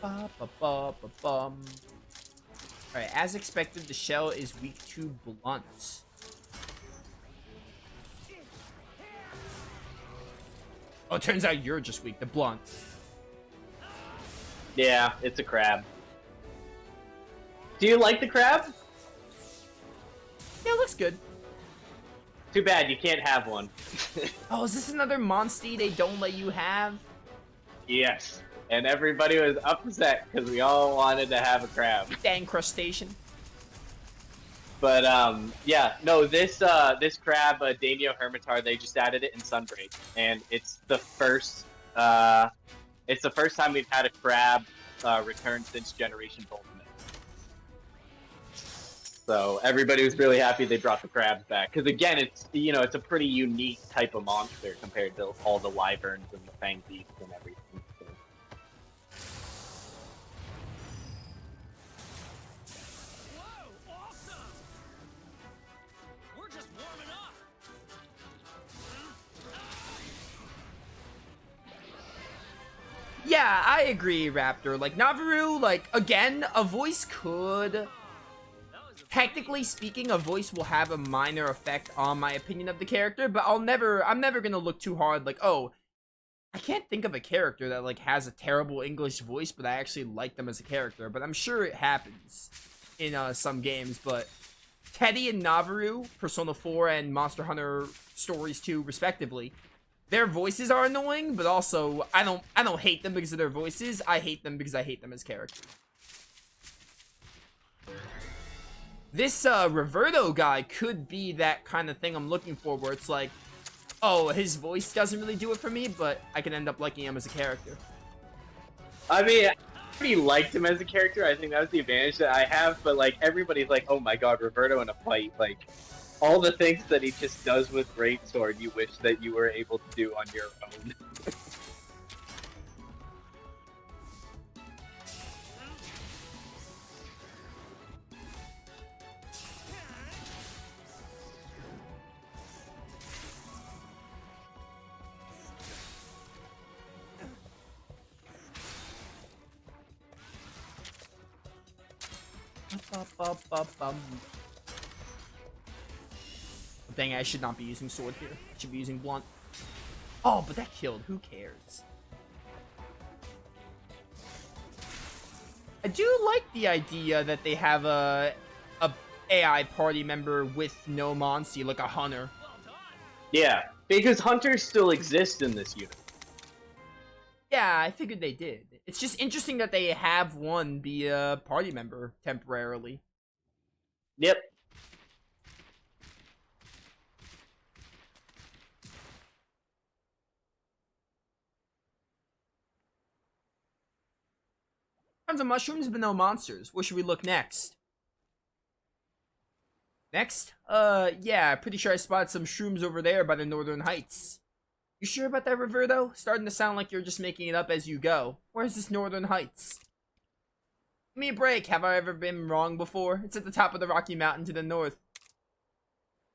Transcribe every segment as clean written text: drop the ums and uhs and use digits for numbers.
Ba, ba, ba, ba, bum. Alright, as expected, the shell is weak to blunt. Oh, it turns out you're just weak to blunt. Yeah, it's a crab. Do you like the crab? Yeah, it looks good. Too bad you can't have one. Oh, is this another Monstie they don't let you have? Yes. And everybody was upset because we all wanted to have a crab. Dang crustacean. But yeah, no, this crab, Daimyo Hermitar, they just added it in Sunbreak, and it's the first time we've had a crab return since Generation Ultimate. So everybody was really happy they brought the crabs back, because again, it's it's a pretty unique type of monster compared to all the wyverns and the fang beasts and everything. So. Yeah, I agree, Raptor. Like, Navaroo, like, again, a voice could... Technically speaking, a voice will have a minor effect on my opinion of the character, but I'm never gonna look too hard, like, oh, I can't think of a character that, like, has a terrible English voice, but I actually like them as a character, but I'm sure it happens in, some games, but Teddy and Navaroo, Persona 4 and Monster Hunter Stories 2, respectively, their voices are annoying, but also, I don't hate them because of their voices, I hate them because I hate them as characters. This, Reverto guy could be that kind of thing I'm looking for, where it's like, oh, his voice doesn't really do it for me, but I can end up liking him as a character. I mean, I pretty liked him as a character. I think that was the advantage that I have, but, like, everybody's like, oh my god, Reverto in a fight, like, all the things that he just does with Greatsword, you wish that you were able to do on your own. Dang, I should not be using sword here. I should be using blunt. Oh, but that killed. Who cares? I do like the idea that they have a AI party member with no Monstie, like a hunter. Yeah, because hunters still exist in this unit. Yeah, I figured they did. It's just interesting that they have one be a party member temporarily. Yep. Tons of mushrooms, but no monsters. Where should we look next? Next? Yeah, pretty sure I spotted some shrooms over there by the Northern Heights. You sure about that, Reverto? Starting to sound like you're just making it up as you go. Where's this Northern Heights? Give me a break. Have I ever been wrong before? It's at the top of the Rocky Mountain to the north.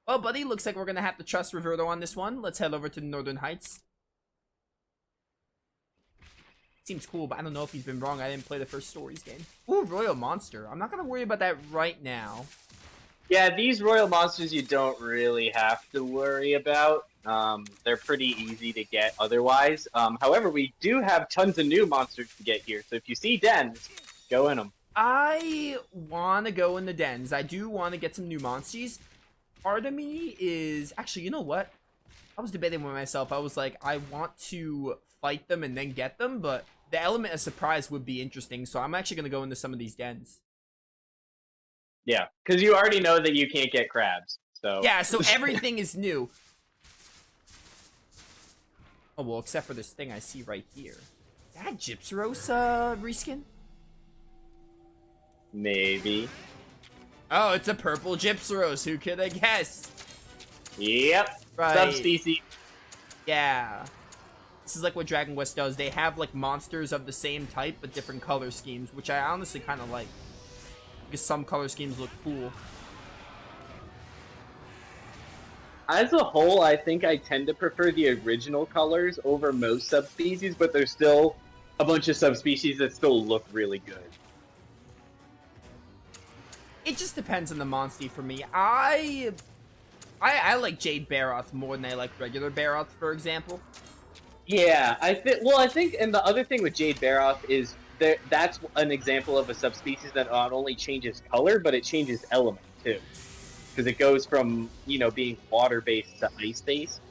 Well, buddy, looks like we're gonna have to trust Reverto on this one. Let's head over to the Northern Heights. Seems cool, but I don't know if he's been wrong. I didn't play the first Stories game. Ooh, Royal Monster. I'm not gonna worry about that right now. Yeah, these Royal Monsters you don't really have to worry about. They're pretty easy to get otherwise. However, we do have tons of new monsters to get here, so if you see dens, go in them. I want to go in the dens. I do want to get some new monsties. Part of me is... Actually, you know what? I was debating with myself. I was like, I want to fight them and then get them, but the element of surprise would be interesting, so I'm actually going to go into some of these dens. Yeah, because you already know that you can't get crabs, so... Yeah, so everything is new. Oh, well, except for this thing I see right here. Is that Gypsyros, reskin? Maybe. Oh, it's a purple Gypsyros. Who could have guessed? Yep. Right. Subspecies. Yeah. This is like what Dragon Quest does. They have, like, monsters of the same type, but different color schemes, which I honestly kind of like. Because some color schemes look cool. As a whole, I think I tend to prefer the original colors over most subspecies, but they're still a bunch of subspecies that still look really good. It just depends on the monster for me. I like Jade Barroth more than I like regular Barroth, for example. Yeah, I think. Well, I think, and the other thing with Jade Barroth is that's an example of a subspecies that not only changes color, but it changes element too, because it goes from being water based to ice based.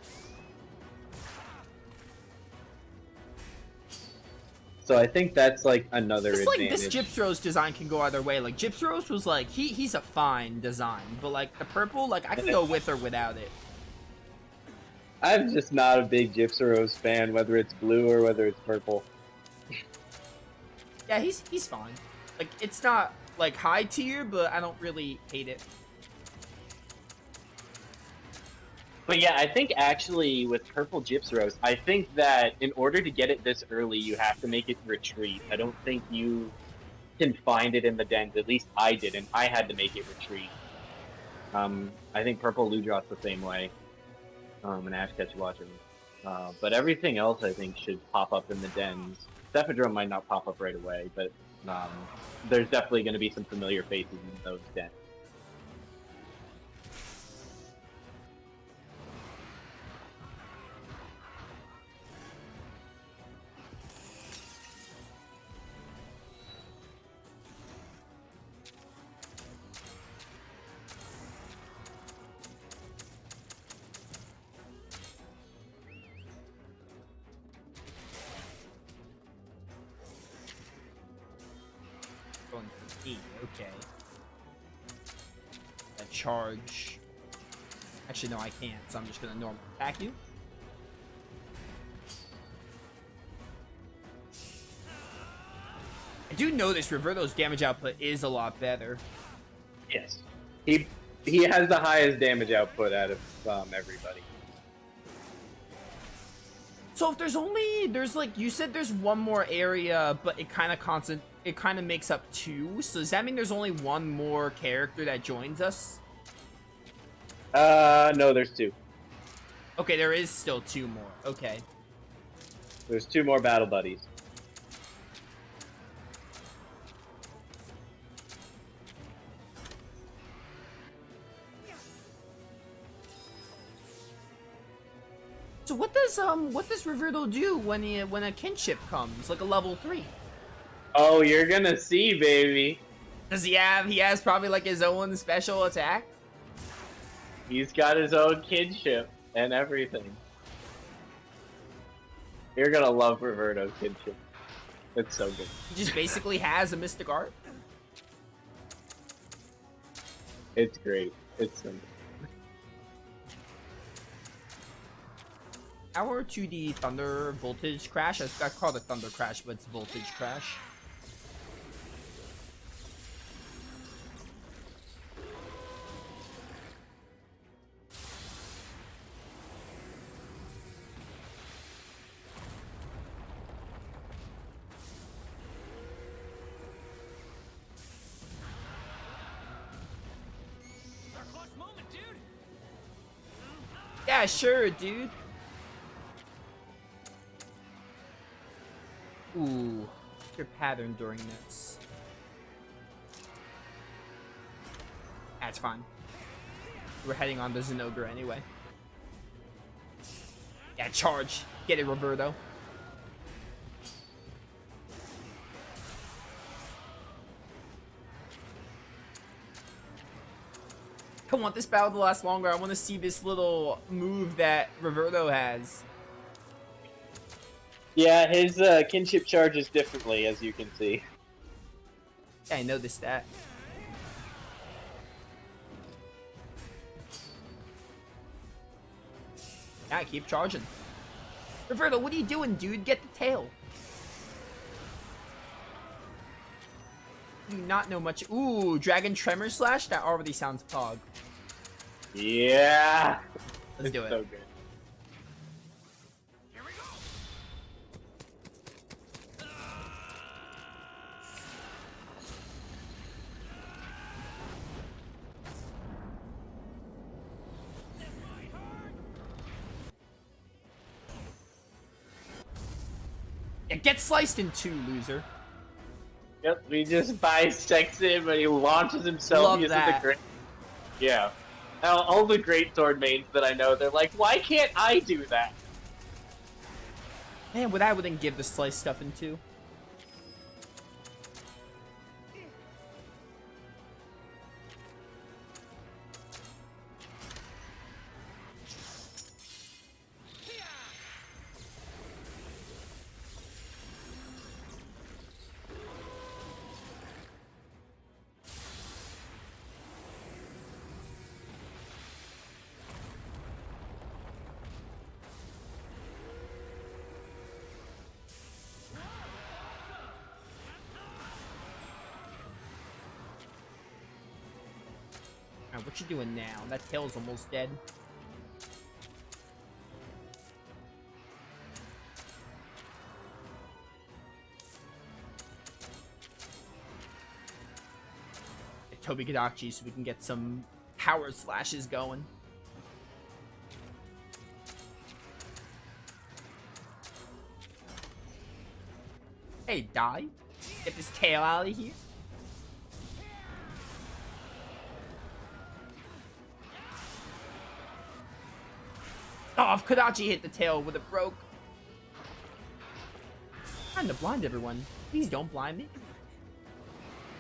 So I think that's like another It's like this advantage. Gypsrose design can go either way. Like Gypsrose was like he's a fine design, but like the purple, like I can go with or without it. I'm just not a big Gypsy fan, whether it's blue or whether it's purple. Yeah, he's fine. Like it's not like high tier, but I don't really hate it. But yeah, I think actually with purple Gypsy, I think that in order to get it this early, you have to make it retreat. I don't think you can find it in the dens. At least I didn't. I had to make it retreat. I think purple Ludroth's the same way. And Ash Ketchwatcher. But everything else I think should pop up in the dens. Cephadrome might not pop up right away, but there's definitely going to be some familiar faces in those dens. Going for 8, okay. A charge. Actually, no, I can't, so I'm just gonna normal attack you. I do notice Reverto's damage output is a lot better. Yes. He has the highest damage output out of everybody. So if there's like you said there's one more area, but it kind of makes up 2. So does that mean there's only one more character that joins us? No, there's 2. Okay, there is still 2 more. Okay. There's 2 more battle buddies. So what does Reverto do when a kinship comes, like a level 3? Oh, you're gonna see, baby. Does he has probably like his own special attack? He's got his own kinship and everything. You're gonna love Reverto's kinship. It's so good. He just basically has a mystic art. It's great. It's so good. Power to the Thunder Voltage Crash. I call it Thunder Crash, but it's Voltage Crash. Yeah, sure, dude. Ooh, your pattern during this. That's fine. We're heading on to Zenogre anyway. Yeah, charge. Get it, Reverto. I want this battle to last longer. I want to see this little move that Reverto has. Yeah, his kinship charges differently, as you can see. Yeah, I noticed that. Yeah, keep charging. Reverto, what are you doing, dude? Get the tail. You do not know much. Ooh, Dragon Tremor Slash? That already sounds pog. Yeah! Let's do it. So good. Get sliced in two, loser. Yep, he just bisects him and he launches himself. Love He isn't that. the great. Yeah. All the great sword mains that I know, they're like, why can't I do that? Man, I wouldn't give the slice stuff in two. Alright, what you doing now? That tail's almost dead. Get Tobi-Kadachi so we can get some power slashes going. Hey, die. Get this tail out of here. Oh, if Kadachi hit the tail, would have broke. I'm trying to blind everyone. Please don't blind me.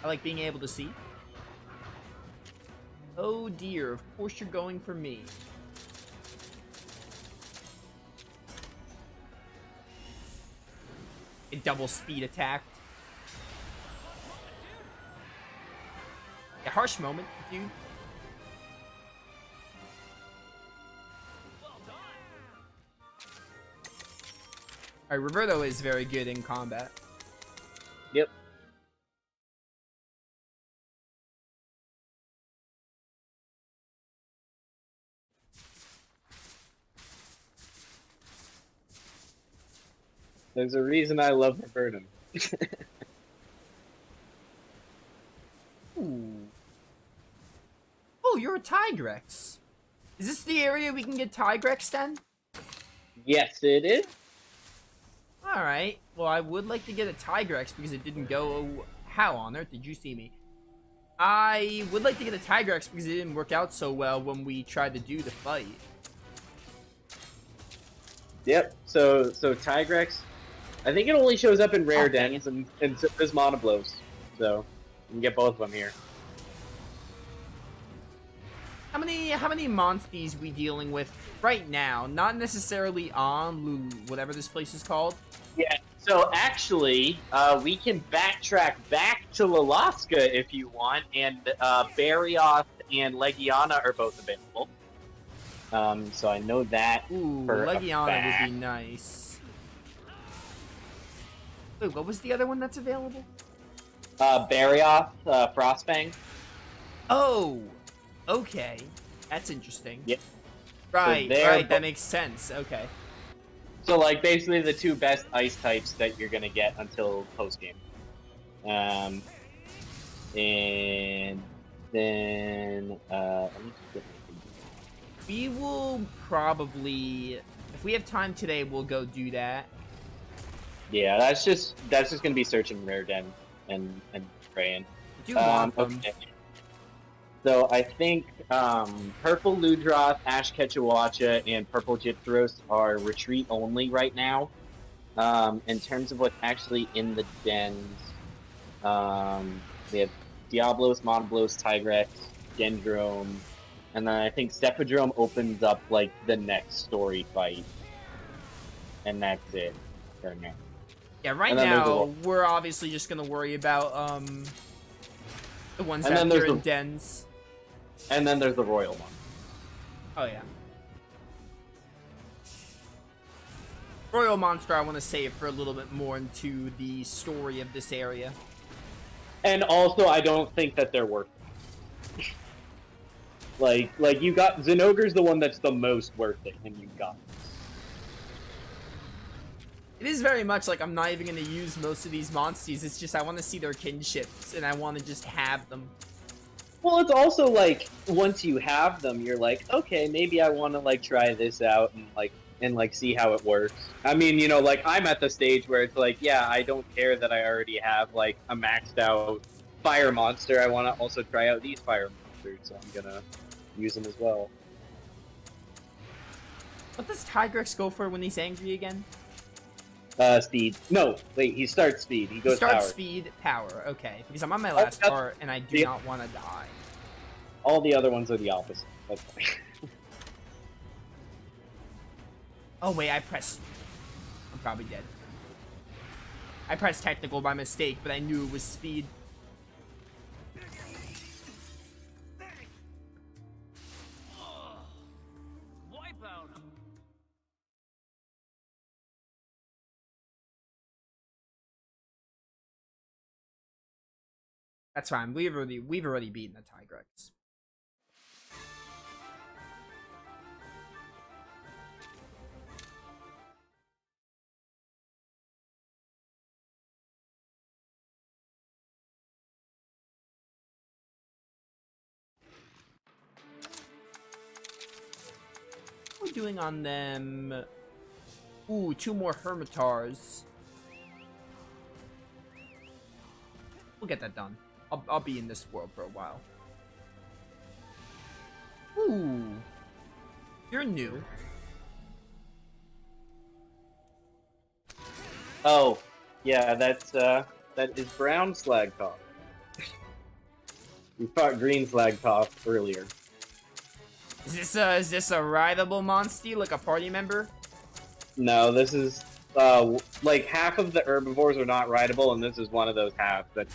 I like being able to see. Oh dear, of course you're going for me. A double speed attack. A harsh moment, dude. Alright, Reverto is very good in combat. Yep. There's a reason I love Reverto. Ooh. Oh, you're a Tigrex. Is this the area we can get Tigrex then? Yes, it is. Alright. Well, I would like to get a Tigrex because it didn't go... How on earth did you see me? I would like to get a Tigrex because it didn't work out so well when we tried to do the fight. Yep, so Tigrex, I think it only shows up in rare dang dens and there's monoblows. So, you can get both of them here. How many monsters we dealing with right now? Not necessarily on Lulu, whatever this place is called. Yeah, so actually, we can backtrack back to Alaska if you want, and Barioth and Legiana are both available. So I know that. Ooh, for Legiana would be nice. Wait, what was the other one that's available? Barioth, Frostfang. Oh, okay. That's interesting. Yep. Right, So right, that makes sense. Okay. So, like, basically the two best ice types that you're gonna get until post-game. And then, let me just get We will probably, if we have time today, we'll go do that. yeah, that's just gonna be searching rare den and praying. Do want them. Okay. So I think Purple Ludroth, Ash Ketchawacha, and Purple Gypthros are retreat only right now. In terms of what's actually in the dens, we have Diablos, Monoblos, Tigrex, Gendrome, and then I think Stepodrome opens up like the next story fight, and that's it for now. Yeah, right now we're obviously just gonna worry about the ones that appear in dens. And then there's the royal one. Oh yeah. Royal monster I want to save for a little bit more into the story of this area. And also, I don't think that they're worth it. like you got Zinogre's the one that's the most worth it, and you got it is very much like I'm not even going to use most of these monsters. It's just I want to see their kinships, and I want to just have them. Well, it's also like once you have them, you're like, okay, maybe I want to like try this out, and like and like see how it works. I mean, you know, like I'm at the stage where it's like, yeah, I don't care that I already have like a maxed out fire monster. I want to also try out these fire monsters, so I'm gonna use them as well. What does Tigrex go for when he's angry again? Speed. No, wait, he starts speed. He goes Start power. speed, power. Okay, because I'm on my last part and I do not want to die. All the other ones are the opposite. That's fine. Oh wait, I pressed. I'm probably dead. I pressed technical by mistake, but I knew it was speed. That's fine. We've already beaten the Tigrex. What are we doing on them? Ooh, 2 more Hermitars. We'll get that done. I'll be in this world for a while. Ooh. You're new. Oh, yeah, that is brown Slagtop. We fought green Slagtop earlier. Is this a rideable monstie, like a party member? No, this is like half of the herbivores are not rideable, and this is one of those halves that.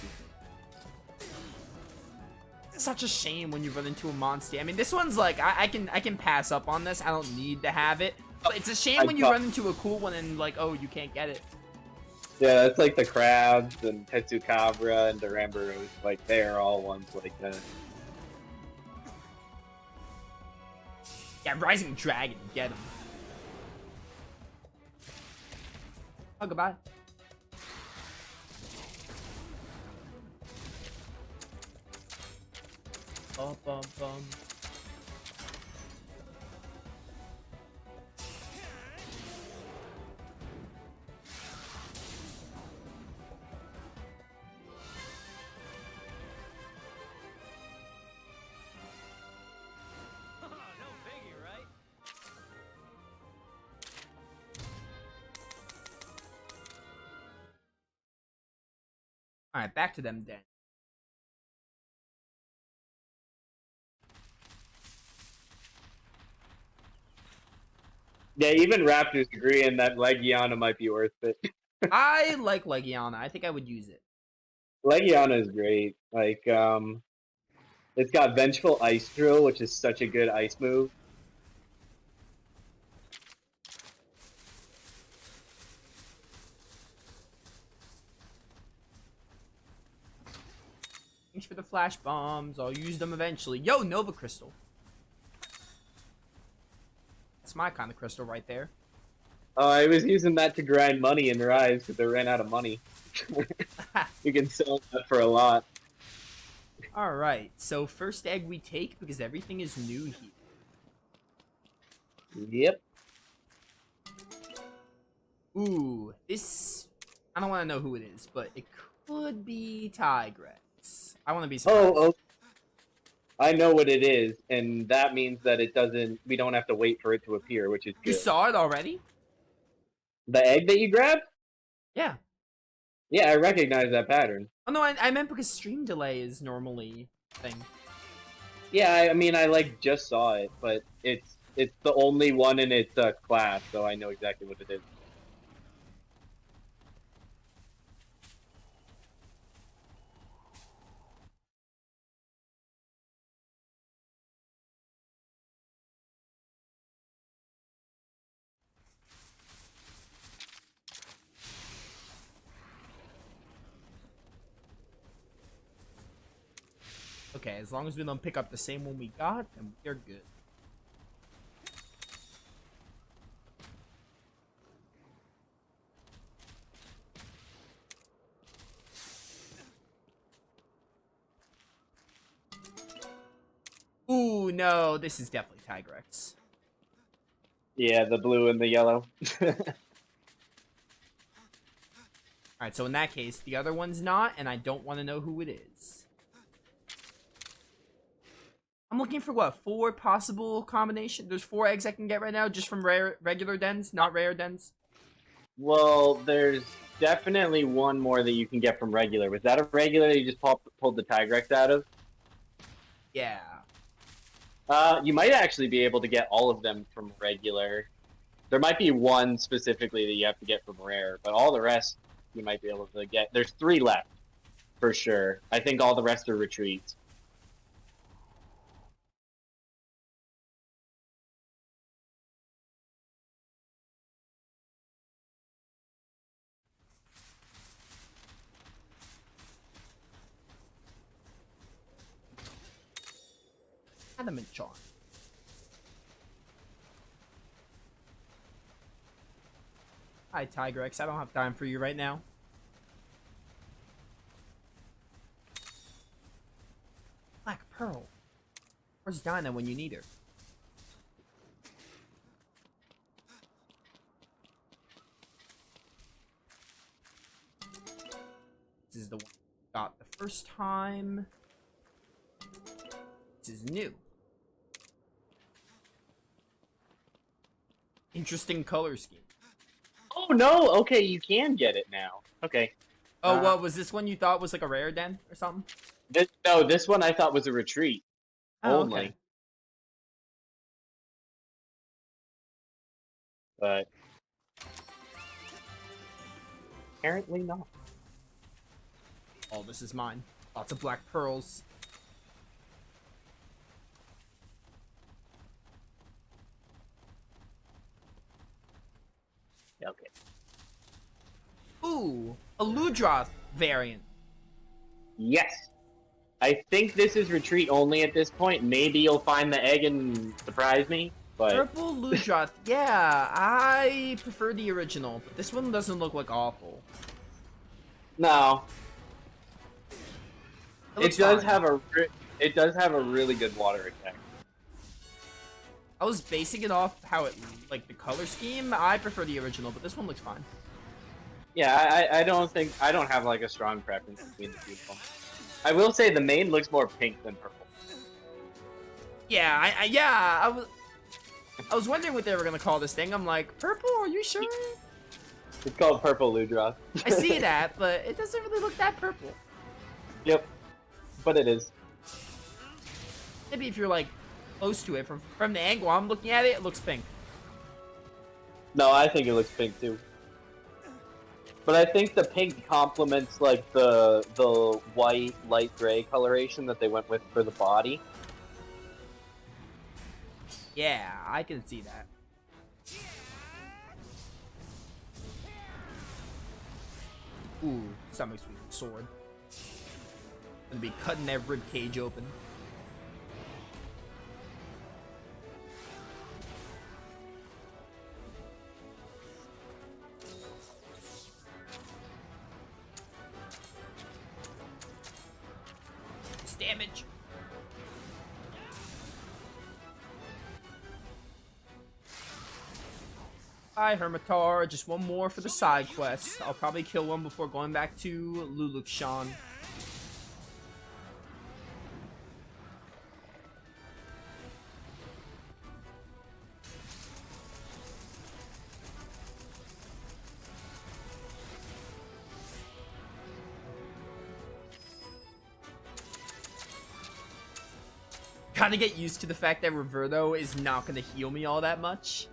It's such a shame when you run into a monstie. I mean, this one's like I can pass up on this. I don't need to have it. But it's a shame when you run into a cool one and like, oh, you can't get it. Yeah, that's like the crabs and Tetsukabra and Duramboros. Like they are all ones like that. Yeah, Rising Dragon, get him. Oh, goodbye. Bum, bum, bum. Alright, back to them then. Yeah, even Raptors agreeing that Legiana might be worth it. I like Legiana. I think I would use it. Legiana is great. Like, it's got Vengeful Ice Drill, which is such a good ice move. Thanks for the flash bombs. I'll use them eventually. Yo, Nova Crystal. That's my kind of crystal right there. I was using that to grind money in Rise because they ran out of money. You can sell that for a lot. Alright, so first egg we take because everything is new here. Yep. Ooh, this... I don't want to know who it is, but it could be Tigrex. I want to be surprised. Oh, I know what it is, and that means that it doesn't. We don't have to wait for it to appear, which is good. You saw it already? The egg that you grabbed? Yeah. Yeah, I recognize that pattern. Oh no, I meant because stream delay is normally a thing. Yeah, I mean, I like just saw it, but it's the only one in its class, so I know exactly what it is. Okay, as long as we don't pick up the same one we got, then we're good. Ooh, no, this is definitely Tigrex. Yeah, the blue and the yellow. Alright, so in that case, the other one's not, and I don't want to know who it is. I'm looking for, what, 4 possible combinations? There's 4 eggs I can get right now, just from regular dens, not rare dens? Well, there's definitely one more that you can get from regular. Was that a regular that you just pulled the Tigrex out of? Yeah. You might actually be able to get all of them from regular. There might be one specifically that you have to get from rare, but all the rest you might be able to get. There's 3 left, for sure. I think all the rest are retreats. Adamant charm. Hi, Tigrex. I don't have time for you right now. Black Pearl. Where's Dinah when you need her? This is the one I got the first time. This is new. Interesting color scheme. Oh no! Okay, you can get it now. Okay. Oh, what was this one you thought was like a rare den or something? This one I thought was a retreat. Oh, Only. okay. But apparently not. Oh, this is mine. Lots of black pearls. Okay. Ooh, a Ludroth variant. Yes. I think this is retreat only at this point. Maybe you'll find the egg and surprise me, but... Purple Ludroth. Yeah, I prefer the original, but this one doesn't look like awful. No. It does have a really good water attack. I was basing it off how it, like, the color scheme. I prefer the original, but this one looks fine. Yeah, I don't have like a strong preference between the two of them. I will say the main looks more pink than purple. Yeah, I was wondering what they were gonna call this thing. I'm like, purple? Are you sure? It's called Purple Ludroth. I see that, but it doesn't really look that purple. Yep, but it is. Maybe if you're like close to it from the angle I'm looking at it, it looks pink. No, I think it looks pink too. But I think the pink complements like the white light gray coloration that they went with for the body. Yeah, I can see that. Ooh, stomach sweet sword. Gonna be cutting that rib cage open. It's damage. Hi, Hermitar. Just one more for the side quest. I'll probably kill one before going back to Novaexplosion. Gotta get used to the fact that Reverto is not gonna heal me all that much.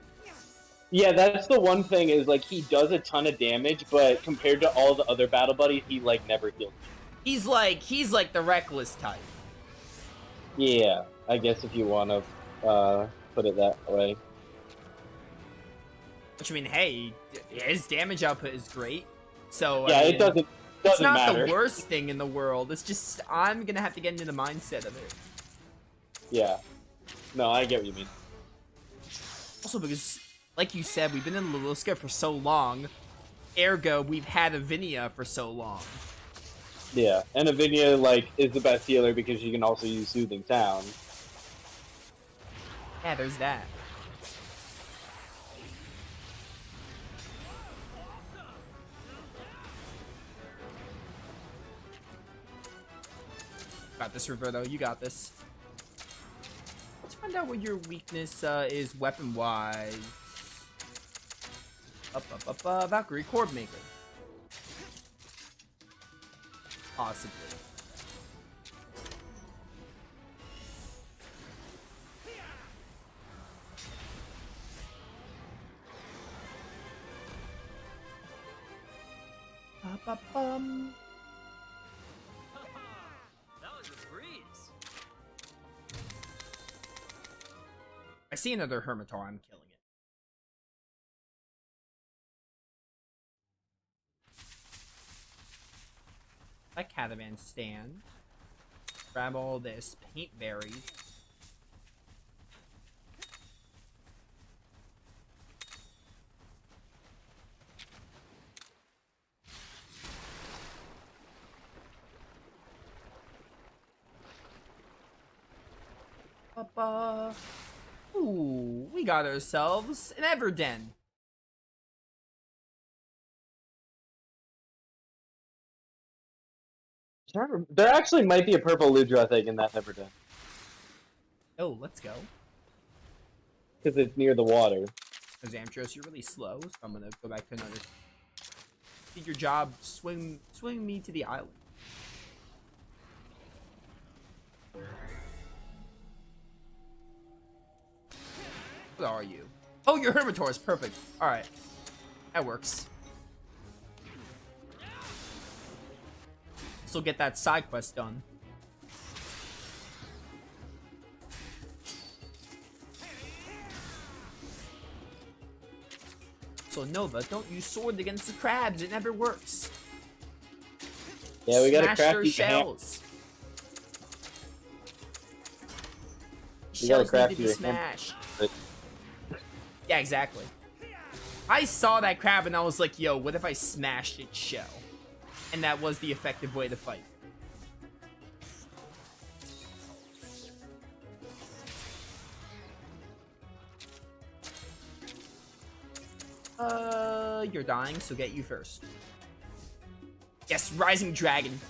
Yeah, that's the one thing is like he does a ton of damage, but compared to all the other battle buddies, he like never heals. He's like the reckless type. Yeah, I guess if you want to put it that way. Which I mean, hey, his damage output is great. So Yeah, I mean, it doesn't it's not matter. the worst thing in the world. It's just I'm gonna have to get into the mindset of it. Yeah. No, I get what you mean. Also because, like you said, we've been in Liliska for so long. Ergo, we've had Avinia for so long. Yeah, and Avinia like is the best healer because she can also use Soothing Sound. Yeah, there's that. Got this, Reverto. You got this. Let's find out what your weakness is weapon-wise. Valkyrie Chord Maker. Possibly. Ba-ba-bum. That was a breeze. I see another Hermitar, I'm killing it. That Catavan stand. Grab all this paint berries. Ooh, we got ourselves an Everden. There actually might be a purple Ludra thing in that Everton. Oh, let's go. Because it's near the water. Zamtros, you're really slow, so I'm gonna go back to another. Did your job, swing me to the island. What are you? Oh, your Hermitor is perfect. All right, that works. Still get that side quest done. So Nova, don't use sword against the crabs. It never works. Yeah, we gotta Smash craft their these shells. You gotta Shells craft need to be your smashed. But Yeah, exactly. I saw that crab and I was like, yo, what if I smashed its shell? And that was the effective way to fight. You're dying, so get you first. Yes, Rising Dragon.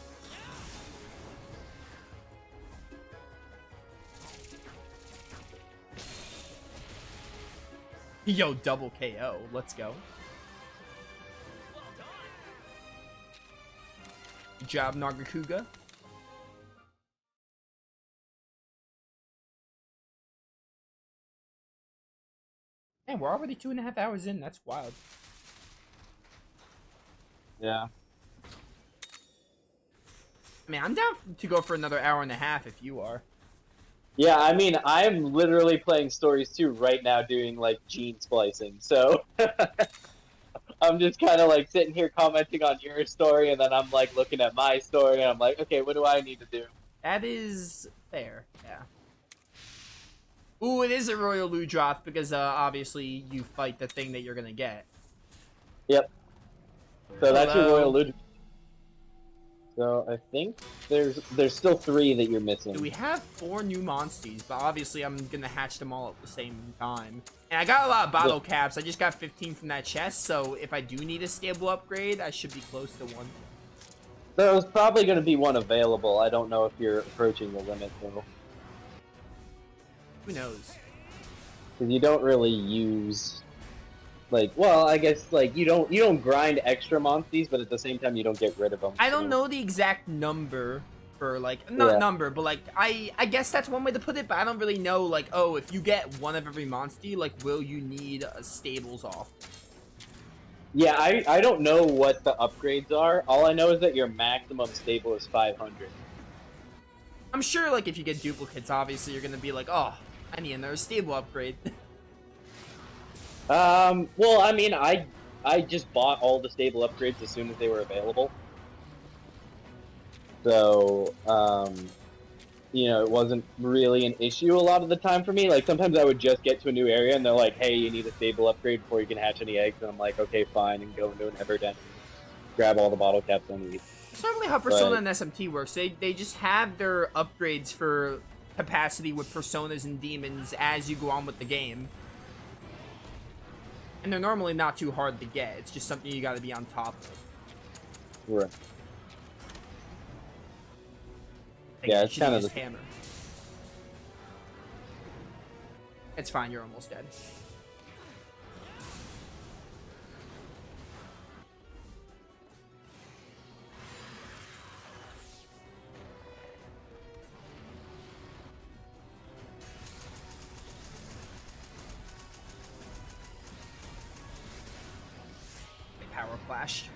Yo, double KO. Let's go. Good job, Nagakuga. Man, we're already 2.5 hours in. That's wild. yeah. I mean, I'm down to go for another hour and a half if you are. Yeah, I mean, I'm literally playing stories too right now, doing like gene splicing. So I'm just kind of like sitting here commenting on your story, and then I'm like looking at my story, and I'm like, okay, what do I need to do? That is fair, yeah. Ooh, it is a Royal Ludroth because obviously you fight the thing that you're gonna get. Yep. So that's your Hello. Royal Ludra. So I think there's still 3 that you're missing. Do we have 4 new monsters? But obviously I'm gonna hatch them all at the same time. And I got a lot of bottle caps. I just got 15 from that chest, so if I do need a stable upgrade, I should be close to one. There's probably going to be one available. I don't know if you're approaching the limit though. Who knows? Because you don't really use, like, well, I guess like you don't grind extra monsters, but at the same time you don't get rid of them. I don't know the exact number for like not number, but like I guess that's one way to put it. But I don't really know like, oh, if you get one of every monster, like will you need stables off? Yeah, I don't know what the upgrades are. All I know is that your maximum stable is 500. I'm sure like if you get duplicates, obviously you're gonna be like, oh, I need another stable upgrade. Well, I mean, I just bought all the stable upgrades as soon as they were available. So, you know, it wasn't really an issue a lot of the time for me. Like, sometimes I would just get to a new area and they're like, hey, you need a stable upgrade before you can hatch any eggs. And I'm like, okay, fine, and go into an Everden and grab all the bottle caps I need. It's not really how Persona and SMT works. They just have their upgrades for capacity with Personas and Demons as you go on with the game. And they're normally not too hard to get. It's just something you gotta be on top of. Right. think Yeah, you it's should kind use of the hammer. It's fine, you're almost dead. They power flashed.